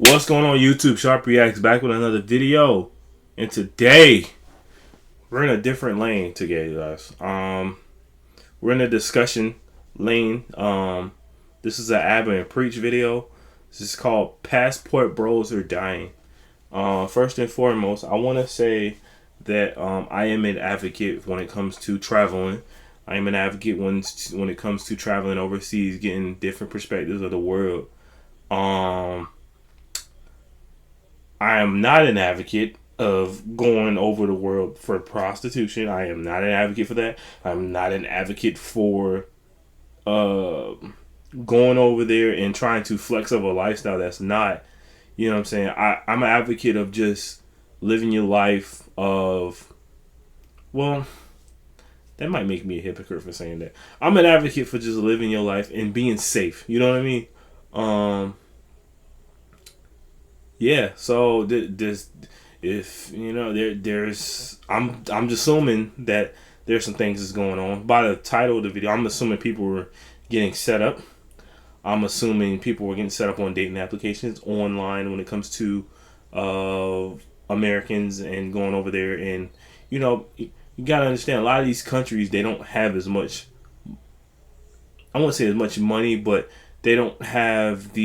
What's going on YouTube? Sharp Reacts back with another video. And today we're in a different lane today, guys. We're in a discussion lane. This is an Abba and Preach video. This is called Passport Bros Are Dying. First and foremost, I want to say that I am an advocate when it comes to traveling. I am an advocate when it comes to traveling overseas, getting different perspectives of the world. I am not an advocate of going over the world for prostitution. I am not an advocate for that. I'm not an advocate for going over there and trying to flex up a lifestyle that's not, you know what I'm saying? I'm an advocate of just living your life of, well, that might make me a hypocrite for saying that. I'm an advocate for just living your life and being safe. You know what I mean? Yeah, so there's, if you know, there's I'm just assuming that there's some things that's going on. By the title of the video, I'm assuming people were getting set up. I'm assuming people were getting set up on dating applications online when it comes to Americans and going over there. And you know, you gotta understand, a lot of these countries, they don't have as much, I won't say as much money, but they don't have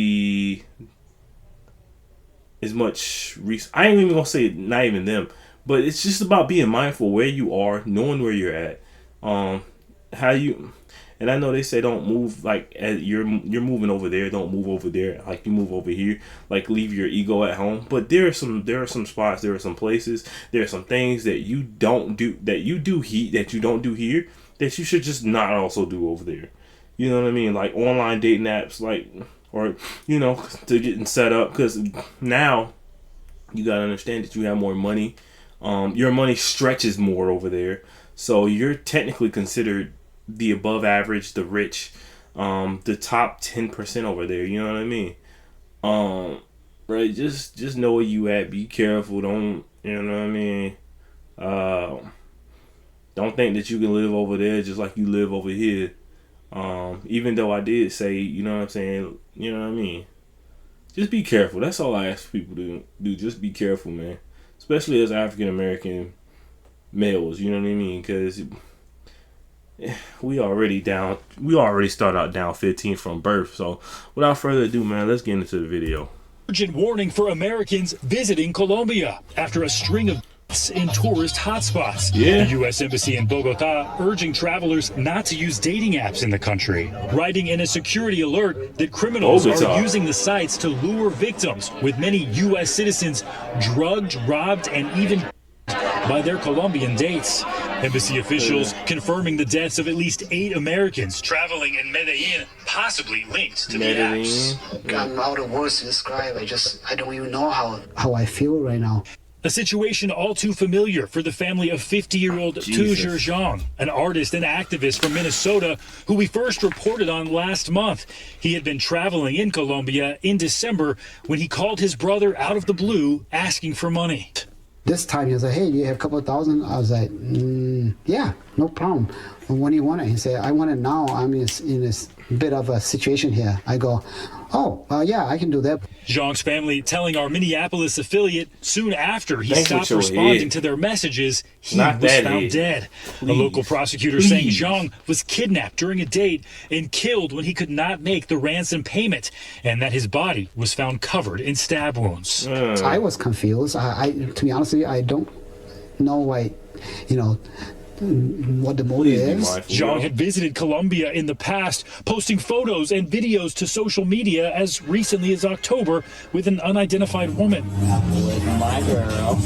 as much I ain't even gonna say not even them, but it's just about being mindful where you are, knowing where you're at, how you, and I know they say don't move like as you're moving over there, don't move over there like you move over here, like leave your ego at home. But there are some spots, there are some places, there are some things that you don't do, that you do that you don't do here, that you should just not also do over there. You know what I mean? Like online dating apps, like, or, you know, to getting set up, because now you got to understand that you have more money. Your money stretches more over there. So you're technically considered the above average, the rich, the top 10% over there. You know what I mean? Right. Just know where you at. Be careful. Don't, you know what I mean? Don't think that you can live over there just like you live over here. Even though I did say, you know what I'm saying, you know what I mean, just be careful. That's all I ask people to do. Just be careful, man, especially as African American males, you know what I mean, because we already start out down 15 from birth. So without further ado, man, let's get into the video. Urgent warning for Americans visiting Colombia after a string of in tourist hotspots. Yeah. The U.S. Embassy in Bogota urging travelers not to use dating apps in the country, writing in a security alert that criminals are using the sites to lure victims, with many U.S. citizens drugged, robbed, and even by their Colombian dates. Embassy officials confirming the deaths of at least 8 Americans traveling in Medellin, possibly linked to the apps. I'm out of words to describe. I don't even know how I feel right now. A situation all too familiar for the family of 50-year-old Tujer Zhang, an artist and activist from Minnesota who we first reported on last month. He had been traveling in Colombia in December when he called his brother out of the blue asking for money. This time he was like, hey, do you have a couple of thousand? I was like, yeah, no problem. Well, when do you want it? He said, I want it now. I'm in this bit of a situation here. I go, oh, yeah, I can do that. Zhang's family telling our Minneapolis affiliate soon after he stopped responding to their messages, he was found dead. A local prosecutor saying Zhang was kidnapped during a date and killed when he could not make the ransom payment, and that his body was found covered in stab wounds. I was confused. To be honest with you, I don't know why, you know, what the motive is. Zhang had visited Colombia in the past, posting photos and videos to social media as recently as October with an unidentified woman. With my girl.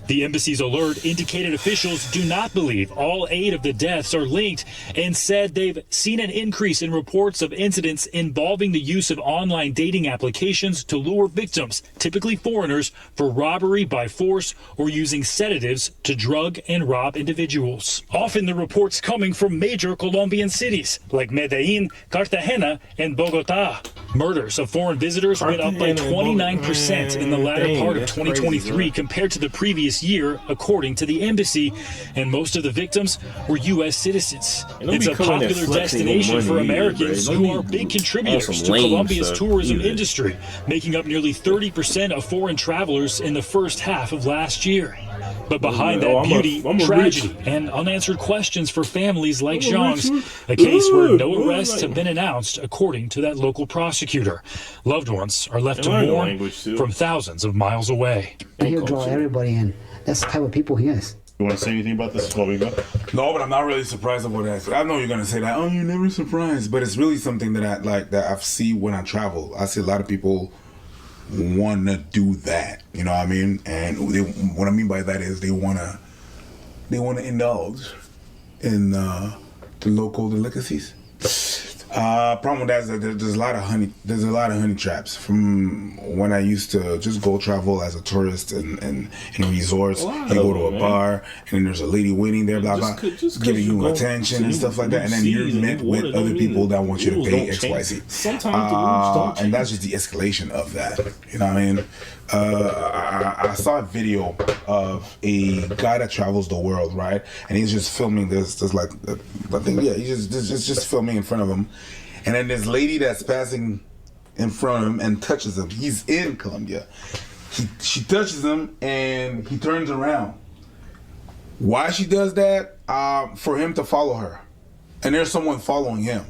The embassy's alert indicated officials do not believe all 8 of the deaths are linked, and said they've seen an increase in reports of incidents involving the use of online dating applications to lure victims, typically foreigners, for robbery by force or using sedatives to drug and rob individuals. Often the reports coming from major Colombian cities like Medellin, Cartagena, and Bogota. Murders of foreign visitors went up by 29% in the latter part of 2023 compared to the previous this year, according to the embassy, and most of the victims were U.S. citizens. It's a popular destination for Americans who are big contributors to Colombia's tourism industry, making up nearly 30% of foreign travelers in the first half of last year. But behind that beauty, tragedy, and unanswered questions for families like Zhang's, a case where no arrests have been announced, according to that local prosecutor. Loved ones are left to mourn from thousands of miles away. He'll draw everybody in. That's the type of people he is. You want to say anything about this before we go? No, but I'm not really surprised of what I said. I know you're gonna say that. Oh, you're never surprised, but it's really something that I see when I travel. I see a lot of people want to do that. You know what I mean? And what I mean by that is they wanna indulge in the local delicacies. Problem with that is that there's a lot of honey traps. From when I used to just go travel as a tourist in resorts, you go to a bar and then there's a lady waiting there, blah blah, giving you attention and stuff like that, and then you're met with other people that want you to pay XYZ. And that's just the escalation of that. You know what I mean? I saw a video of a guy that travels the world, right? And he's just filming this, like, I think, yeah, he's just filming in front of him. And then this lady that's passing in front of him and touches him. He's in Colombia. She touches him and he turns around. Why she does that? For him to follow her. And there's someone following him,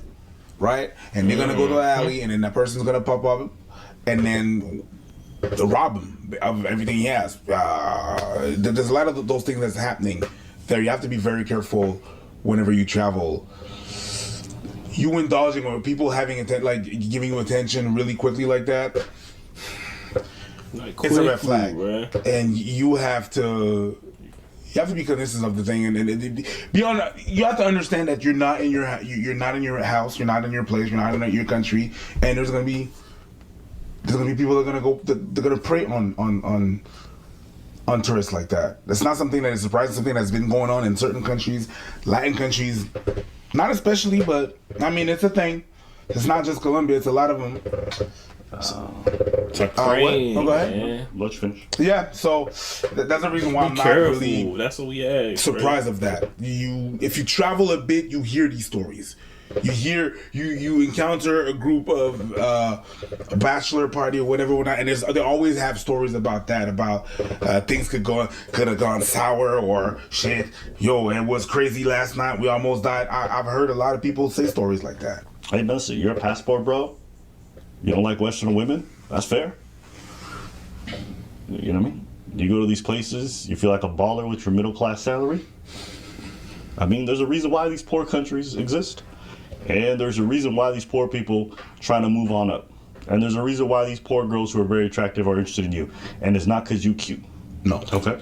right? And they're gonna go to the alley, and then that person's gonna pop up, and then rob him of everything he has. There's a lot of those things that's happening there. You have to be very careful whenever you travel. You indulging or people having like giving you attention really quickly like that, it's a red flag, bro. And you have to be cognizant of the thing, and beyond, you have to understand that you're not in your house, you're not in your place, you're not in your country, and there's gonna be people that are gonna prey on tourists like that. That's not something that is surprising. Something that's been going on in certain countries, Latin countries, not especially, but I mean it's a thing. It's not just Colombia; it's a lot of them. Go ahead. Let's finish. Yeah, so that's the reason why I'm not really that's what we ask, surprised of that. If you travel a bit, you hear these stories. You encounter a group of a bachelor party or whatever, and they always have stories about that, about things could have gone sour, or shit. Yo, it was crazy last night. We almost died. I've heard a lot of people say stories like that. Hey, Bessie, you're a passport bro. You don't like Western women? That's fair. You know what I mean? You go to these places, you feel like a baller with your middle class salary. I mean, there's a reason why these poor countries exist. And there's a reason why these poor people trying to move on up. And there's a reason why these poor girls who are very attractive are interested in you. And it's not because you cute. No. Okay?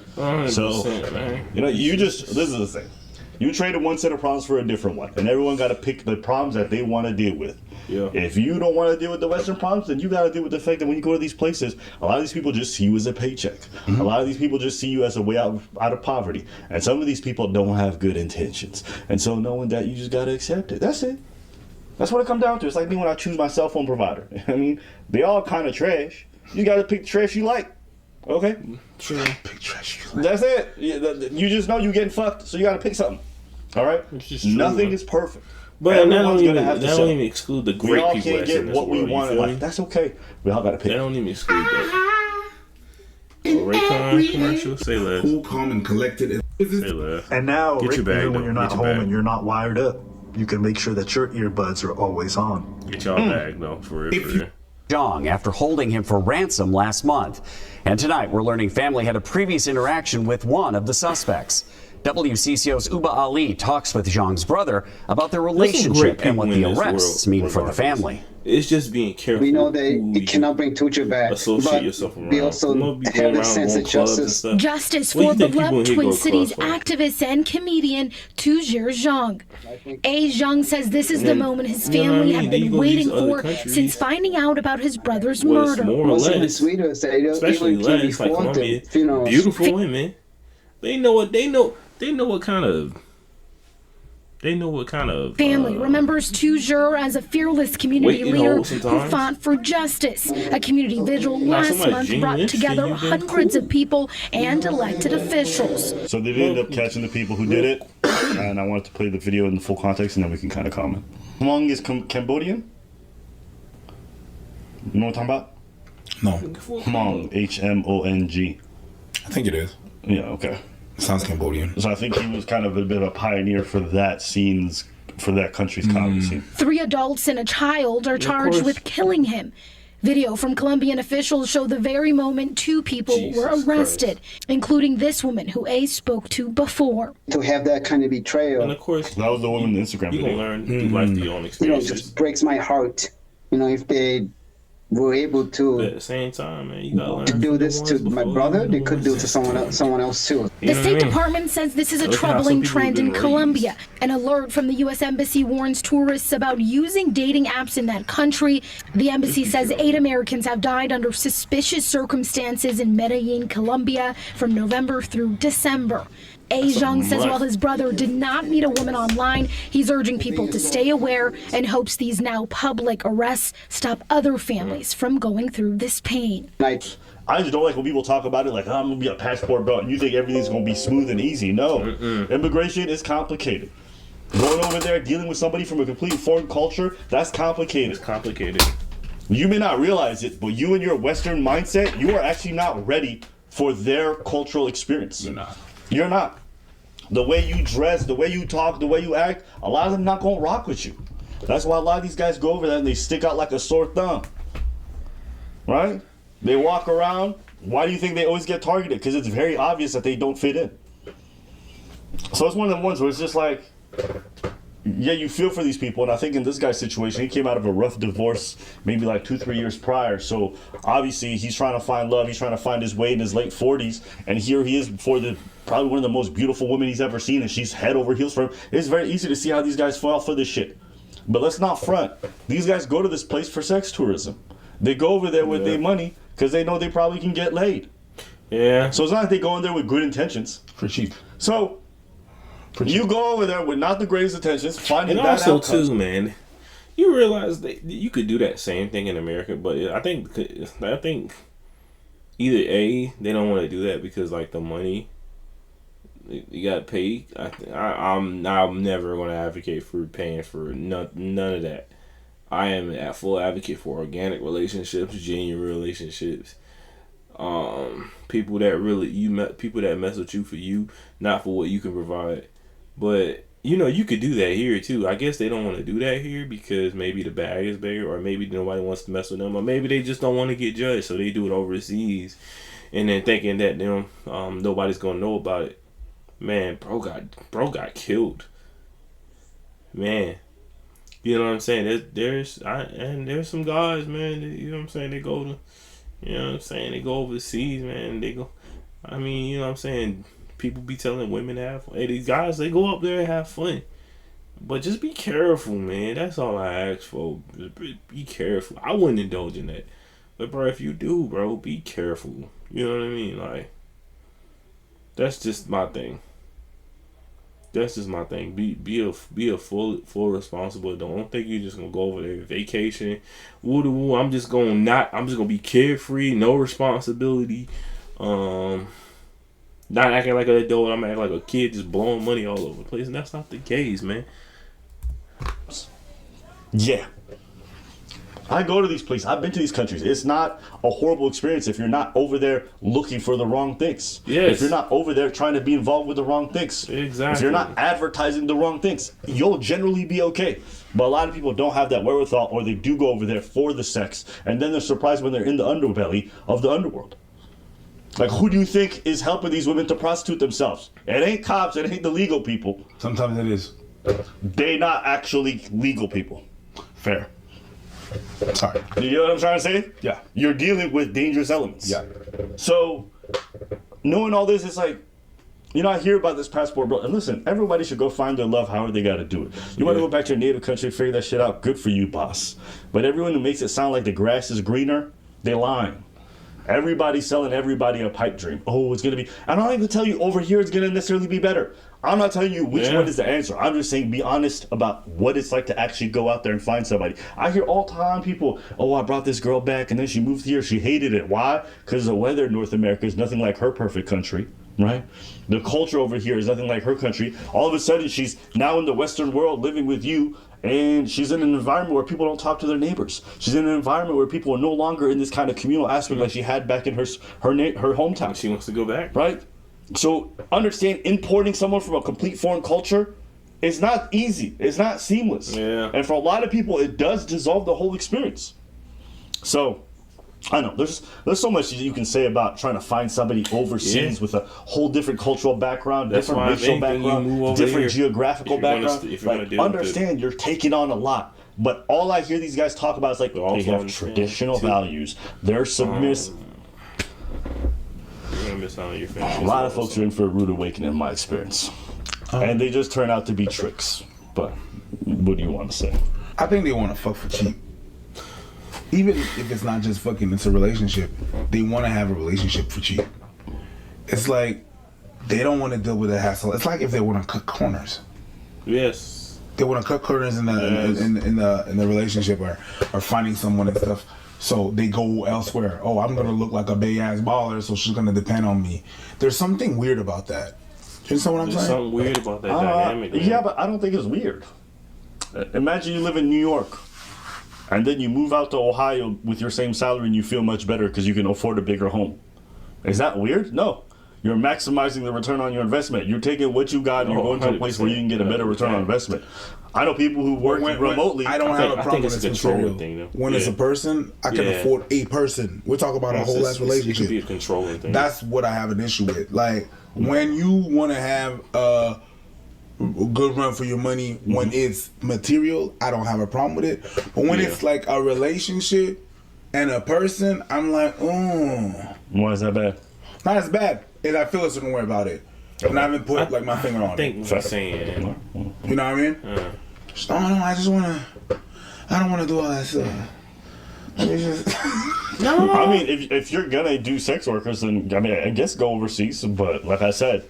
So, you know, this is the thing. You traded one set of problems for a different one. And everyone got to pick the problems that they want to deal with. Yeah. If you don't want to deal with the Western problems, then you got to deal with the fact that when you go to these places, a lot of these people just see you as a paycheck. Mm-hmm. A lot of these people just see you as a way out of poverty. And some of these people don't have good intentions. And so knowing that, you just got to accept it. That's it. That's what it comes down to. It's like me when I choose my cell phone provider. I mean, they all kind of trash. You got to pick the trash you like. Okay? Sure. Pick trash you like. That's it. You just know you're getting fucked, so you got to pick something. All right? Nothing is perfect. But that don't even exclude the great people. We all can't get what we want in life. That's okay. We all got to pick. That don't even exclude that. Raycon commercial. Say less. Cool, calm, and collected. Say less. And now, Get your bag, even when you're not Get your home bag. and you're not wired up, you can make sure that your earbuds are always on. Get y'all bag, though, for real. Zhang after holding him for ransom last month. And tonight we're learning family had a previous interaction with one of the suspects. WCCO's Uba Ali talks with Zhang's brother about their relationship and what the arrests mean for the family. It's just being careful. We know that you cannot bring Tucci back, associate yourself around. We also have a sense of justice. Justice for beloved Twin Cities activist and comedian Tujir Zhang. A. Zhang says this is the moment his family have been waiting for since finding out about his brother's murder. More or less, especially less, like Colombia, beautiful women. They know what kind of They know what kind of family remembers Toujours as a fearless community leader who fought for justice. A community vigil last month brought together hundreds of people and elected officials. So they ended up catching the people who did it, and I wanted to play the video in the full context, and then we can kind of comment. Hmong is Cambodian? You know what I'm talking about? No. Hmong, Hmong. I think it is. Yeah, okay. Sounds Cambodian. So I think he was kind of a bit of a pioneer for that for that country's comedy scene. 3 adults and a child are charged with killing him. Video from Colombian officials show the very moment 2 people were arrested, including this woman who A spoke to before. To have that kind of betrayal. And of course, that was the woman in the Instagram video. You gonna learn through life through your own experiences. It just breaks my heart. If they were able to, but at the same time, man, you gotta learn to do this to my brother, they could do it to someone else too. The State Department says this is a troubling trend in Colombia. An alert from the U.S. Embassy warns tourists about using dating apps in that country. The embassy says 8 Americans have died under suspicious circumstances in Medellin, Colombia, from November through December. A. Zhang says while his brother did not meet a woman online, he's urging people to stay aware and hopes these now public arrests stop other families from going through this pain. I just don't like when people talk about it like, I'm going to be a passport belt and you think everything's going to be smooth and easy. No. Immigration is complicated. Going over there, dealing with somebody from a completely foreign culture, that's complicated. It's complicated. You may not realize it, but you and your Western mindset, you are actually not ready for their cultural experience. You're not. You're not. The way you dress, the way you talk, the way you act, a lot of them not gonna rock with you. That's why a lot of these guys go over there and they stick out like a sore thumb. Right? They walk around. Why do you think they always get targeted? Because it's very obvious that they don't fit in. So it's one of the ones where it's just like, yeah, you feel for these people. And I think in this guy's situation, he came out of a rough divorce maybe like 2-3 years prior. So obviously he's trying to find love. He's trying to find his way in his late 40s. And here he is before probably one of the most beautiful women he's ever seen. And she's head over heels for him. It's very easy to see how these guys fall for this shit. But let's not front. These guys go to this place for sex tourism. They go over there with their money because they know they probably can get laid. Yeah. So it's not like they go in there with good intentions. For cheap. So you go over there with not the greatest intentions, finding and bad also outcomes. too, man, you realize that you could do that same thing in America, but I think either A, they don't want to do that because like the money you got to pay. I'm never going to advocate for paying for none of that. I am a full advocate for organic relationships, genuine relationships. People that people that mess with you for you, not for what you can provide. But you could do that here too. I guess they don't want to do that here because maybe the bag is bigger, or maybe nobody wants to mess with them, or maybe they just don't want to get judged, so they do it overseas, and then thinking that nobody's gonna know about it. Man, bro got killed. Man, you know what I'm saying? There's some guys, man. You know what I'm saying? They go to, they go overseas, man. They go. I mean, you know what I'm saying? People be telling women to have fun. Hey, these guys, they go up there and have fun. But just be careful, man. That's all I ask for. Just be careful. I wouldn't indulge in that. But, bro, if you do, bro, be careful. You know what I mean? Like, that's just my thing. That's just my thing. Be a full responsible. Don't think you're just gonna go over there vacation. Woo. I'm just gonna be carefree, no responsibility. Not acting like an adult. I'm acting like a kid, just blowing money all over the place, and that's not the case, man. Yeah. I go to these places. I've been to these countries. It's not a horrible experience if you're not over there looking for the wrong things. Yes. If you're not over there trying to be involved with the wrong things. Exactly. If you're not advertising the wrong things, you'll generally be okay. But a lot of people don't have that wherewithal, or they do go over there for the sex, and then they're surprised when they're in the underbelly of the underworld. Like, who do you think is helping these women to prostitute themselves? It ain't cops. It ain't the legal people. Sometimes it is. They not actually legal people. Fair. Sorry. You know what I'm trying to say? Yeah. You're dealing with dangerous elements. Yeah. So, knowing all this, it's like, I hear about this passport, bro. And listen, everybody should go find their love however they got to do it. You want to go back to your native country, figure that shit out, good for you, boss. But everyone who makes it sound like the grass is greener, they lying. Everybody's selling everybody a pipe dream. Oh, it's going to be... I don't even tell you over here it's going to necessarily be better. I'm not telling you which one is the answer. I'm just saying be honest about what it's like to actually go out there and find somebody. I hear all the time people, oh, I brought this girl back and then she moved here. She hated it. Why? Because the weather in North America is nothing like her perfect country, right? The culture over here is nothing like her country. All of a sudden, she's now in the Western world living with you, and she's in an environment where people don't talk to their neighbors. She's in an environment where people are no longer in this kind of communal aspect like she had back in her hometown. She wants to go back, right? So understand, importing someone from a complete foreign culture is not easy. It's not seamless. Yeah. And for a lot of people, it does dissolve the whole experience. So I know there's so much you can say about trying to find somebody overseas with a whole different cultural background, different racial background, different geographical background. Like, understand you're taking on a lot. But all I hear these guys talk about is like they have traditional values. They're submissive. You're gonna miss out on your family. A lot of folks are in for a rude awakening, in my experience, and they just turn out to be tricks. But what do you want to say? I think they want to fuck for cheap. Even if it's not just fucking, it's a relationship. They want to have a relationship for cheap. It's like they don't want to deal with the hassle. It's like if they want to cut corners. Yes. They want to cut corners in the relationship or finding someone and stuff. So they go elsewhere. Oh, I'm gonna look like a big ass baller, so she's gonna depend on me. There's something weird about that. You understand what I'm saying? Something weird about that dynamic. Man. Yeah, but I don't think it's weird. Imagine you live in New York, and then you move out to Ohio with your same salary, and you feel much better because you can afford a bigger home. Is that weird? No. You're maximizing the return on your investment. You're taking what you got and you're going to a place where you can get a better return on investment. I know people who work remotely. I don't have a problem with it's material. Thing, when it's a person, I can afford a person. We're talking about a whole ass relationship. It could be a controlling thing. That's what I have an issue with. Like, when you want to have a good run for your money, when it's material, I don't have a problem with it. But when it's like a relationship and a person, I'm like, why is that bad? Not as bad. I feel a certain way about it. And I haven't put like my finger on it. I think what I'm saying. You know what I mean? I just want to. I don't want to do all that stuff. No. I mean, if you're gonna do sex workers, then I guess go overseas. But like I said,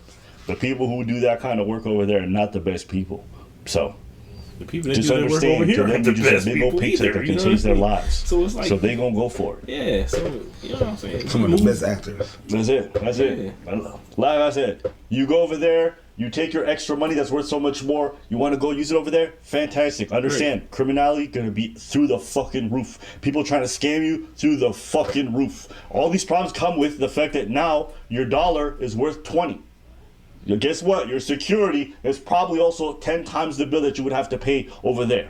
the people who do that kind of work over there are not the best people. So the people that just do that work over here understand, are the best a big old paycheck that can change their lives. So it's like, they gonna go for it. Yeah. So you know what I'm saying. Some of the best actors. That's it. Like I said, you go over there. You take your extra money that's worth so much more. You want to go use it over there? Fantastic. Understand, criminality gonna be through the fucking roof. People trying to scam you through the fucking roof. All these problems come with the fact that now your dollar is worth 20. Guess what? Your security is probably also 10 times the bill that you would have to pay over there.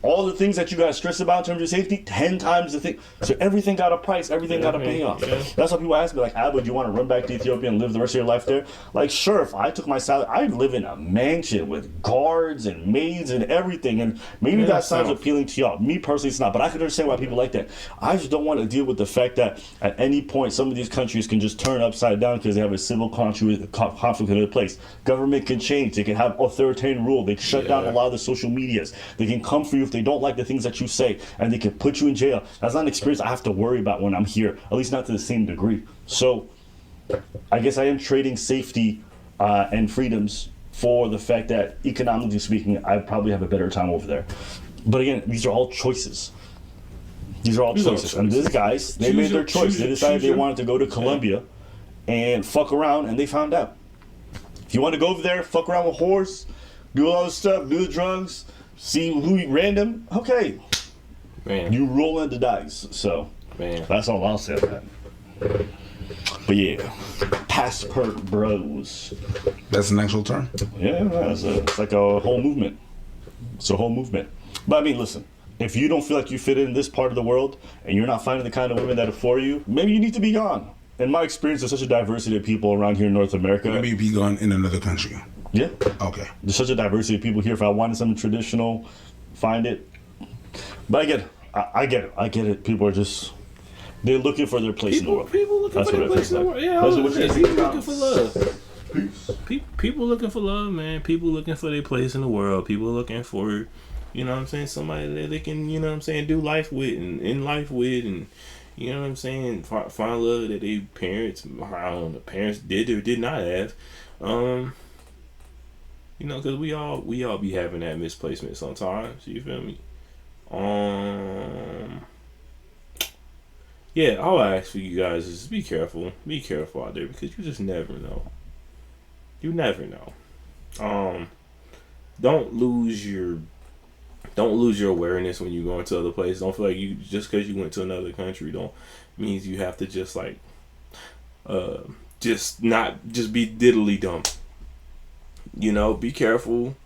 All the things that you got to stress about in terms of safety, 10 times the thing. So everything got a price. Everything got a payoff. Yeah. That's why people ask me, like, Abba, do you want to run back to Ethiopia and live the rest of your life there? Like, sure, if I took my salary, I'd live in a mansion with guards and maids and everything. And maybe that sounds appealing to y'all. Me personally, it's not. But I can understand why people like that. I just don't want to deal with the fact that at any point, some of these countries can just turn upside down because they have a civil conflict in their place. Government can change. They can have authoritarian rule. They can shut down a lot of the social medias. They can come for you if they don't like the things that you say, and they can put you in jail. That's not an experience I have to worry about when I'm here, at least not to the same degree. So I guess I am trading safety and freedoms for the fact that, economically speaking, I probably have a better time over there. But again, these are all choices. And these guys, they made their choice. They decided they wanted to go to Colombia and fuck around, and they found out. If you want to go over there, fuck around with whores, do all this stuff, do the drugs, see who random, okay. Man. You rolling the dice. So that's all I'll say about it. But yeah, passport bros. That's an actual term? Yeah, it's like a whole movement. It's a whole movement. But I mean, listen, if you don't feel like you fit in this part of the world and you're not finding the kind of women that are for you, maybe you need to be gone. In my experience, there's such a diversity of people around here in North America. Maybe be gone in another country. Yeah. Okay. There's such a diversity of people here. If I wanted something traditional, find it. But I get it. People are just, they're looking for their place in the world. People looking for their place in the world. Yeah, people looking for love. People looking for love, man. People looking for their place in the world. People looking for, you know what I'm saying, somebody that they can, you know what I'm saying, do life with and in life with, and you know what I'm saying, find love that parents did or did not have. You know, because we all be having that misplacement sometimes. You feel me? Yeah, all I ask for you guys is be careful. Be careful out there because you just never know. You never know. Don't lose your awareness when you go into other places. Don't feel like you just because you went to another country don't means you have to just like just be diddly dumb. You know, be careful.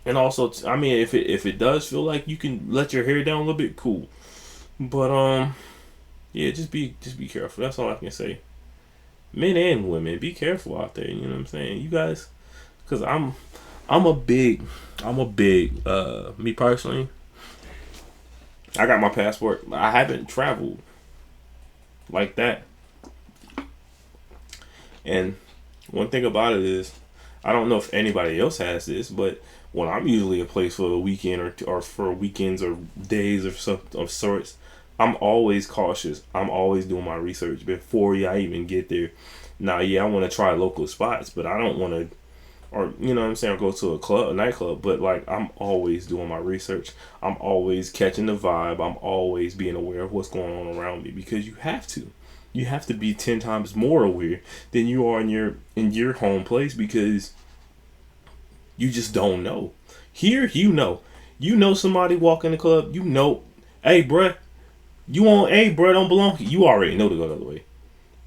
And also, I mean, if it does feel like you can let your hair down a little bit, cool. But yeah, just be careful. That's all I can say. Men and women, be careful out there. You know what I'm saying? You guys, because I'm a big me personally. I got my passport. I haven't traveled like that. And one thing about it is, I don't know if anybody else has this, but when I'm usually a place for a weekend or for weekends or days of sorts, I'm always cautious. I'm always doing my research before I even get there. Now, yeah, I want to try local spots, but I don't want to, or you know what I'm saying, or go to a nightclub. But like, I'm always doing my research. I'm always catching the vibe. I'm always being aware of what's going on around me because you have to. You have to be 10 times more aware than you are in your home place because you just don't know. Here, you know somebody walk in the club, you know, hey, bruh, don't belong here. You already know to go the other way.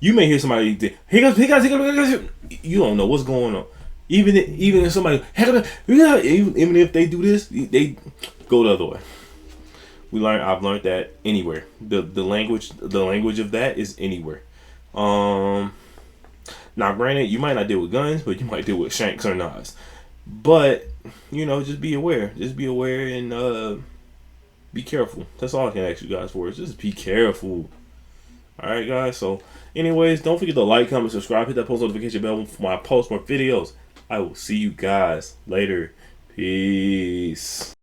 You may hear somebody, he goes, you don't know what's going on. Even if somebody, even if they do this, they go the other way. I've learned that anywhere. The language of that is anywhere. Now granted, you might not deal with guns, but you might deal with shanks or knives. But, you know, just be aware. Just be aware and be careful. That's all I can ask you guys for, is just be careful. Alright guys, so anyways, don't forget to like, comment, subscribe, hit that post notification bell for my post more videos. I will see you guys later. Peace.